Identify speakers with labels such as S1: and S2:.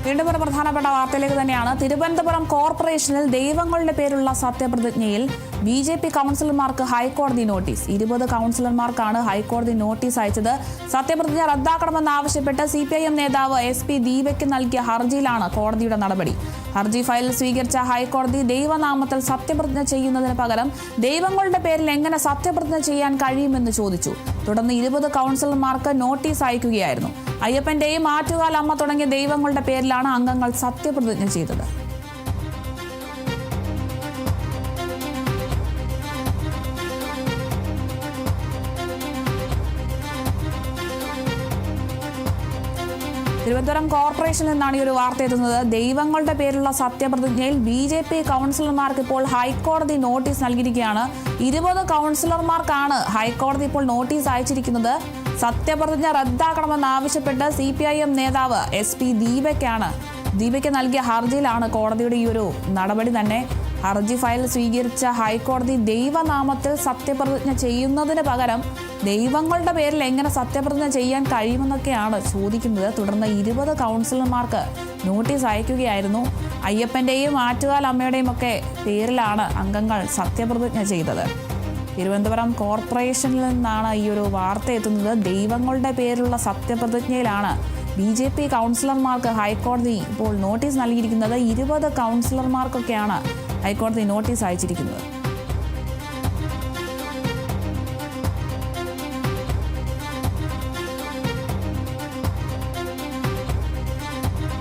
S1: വീണ്ടും ഒരു പ്രധാനപ്പെട്ട വാർത്തയിലേക്ക് തന്നെയാണ്. തിരുവനന്തപുരം കോർപ്പറേഷനിൽ ദൈവങ്ങളുടെ പേരുള്ള സത്യപ്രതിജ്ഞയിൽ BJP കൗൺസിലർമാർക്ക് ഹൈക്കോടതി നോട്ടീസ്. 20 കൗൺസിലർമാർക്കാണ് ഹൈക്കോടതി നോട്ടീസ് അയച്ചത്. സത്യപ്രതിജ്ഞ റദ്ദാക്കണമെന്നാവശ്യപ്പെട്ട് CPIM നേതാവ് SP ദീപയ്ക്ക് നൽകിയ ഹർജിയിലാണ് കോടതിയുടെ നടപടി. ഹർജി ഫയൽ സ്വീകരിച്ച ഹൈക്കോടതി ദൈവനാമത്തിൽ സത്യപ്രതിജ്ഞ ചെയ്യുന്നതിന് പകരം ദൈവങ്ങളുടെ പേരിൽ എങ്ങനെ സത്യപ്രതിജ്ഞ ചെയ്യാൻ കഴിയുമെന്ന് ചോദിച്ചു. തുടർന്ന് 20 കൗൺസിലർമാർക്ക് നോട്ടീസ് അയക്കുകയായിരുന്നു. അയ്യപ്പന്റെയും ആറ്റുകാൽ അമ്മ തുടങ്ങിയ ദൈവങ്ങളുടെ പേരിലാണ് അംഗങ്ങൾ സത്യപ്രതിജ്ഞ ചെയ്തത്. തിരുവനന്തപുരം കോർപ്പറേഷനിൽ നിന്നാണ് ഈ ഒരു വാർത്ത എത്തുന്നത്. ദൈവങ്ങളുടെ പേരിലുള്ള സത്യപ്രതിജ്ഞയിൽ BJP കൗൺസിലർമാർക്ക് ഇപ്പോൾ ഹൈക്കോടതി നോട്ടീസ് നൽകിയിരിക്കുകയാണ്. 20 കൗൺസിലർമാർക്കാണ് ഹൈക്കോടതി ഇപ്പോൾ നോട്ടീസ് അയച്ചിരിക്കുന്നത്. സത്യപ്രതിജ്ഞ റദ്ദാക്കണമെന്നാവശ്യപ്പെട്ട് CPIM നേതാവ് SP ദീപയ്ക്ക് നൽകിയ ഹർജിയിലാണ് കോടതിയുടെ ഈ ഒരു നടപടി തന്നെ. ഹർജി ഫയൽ സ്വീകരിച്ച ഹൈക്കോടതി ദൈവനാമത്തിൽ സത്യപ്രതിജ്ഞ ചെയ്യുന്നതിന് പകരം ദൈവങ്ങളുടെ പേരിൽ എങ്ങനെ സത്യപ്രതിജ്ഞ ചെയ്യാൻ കഴിയുമെന്നൊക്കെയാണ് ചോദിക്കുന്നത്. തുടർന്ന് 20 കൗൺസിലർമാർക്ക് നോട്ടീസ് അയക്കുകയായിരുന്നു. അയ്യപ്പന്റെയും ആറ്റുകാൽ അമ്മയുടെയും ഒക്കെ പേരിലാണ് അംഗങ്ങൾ സത്യപ്രതിജ്ഞ ചെയ്തത്. തിരുവനന്തപുരം കോർപ്പറേഷനിൽ നിന്നാണ് ഈ ഒരു വാർത്ത എത്തുന്നത്. ദൈവങ്ങളുടെ പേരിലുള്ള സത്യപ്രതിജ്ഞയിലാണ് BJP കൗൺസിലർമാർക്ക് ഹൈക്കോടതി ഇപ്പോൾ നോട്ടീസ് നൽകിയിരിക്കുന്നത്. 20 കൗൺസിലർമാർക്കൊക്കെയാണ് ഹൈക്കോടതി നോട്ടീസ് അയച്ചിരിക്കുന്നത്.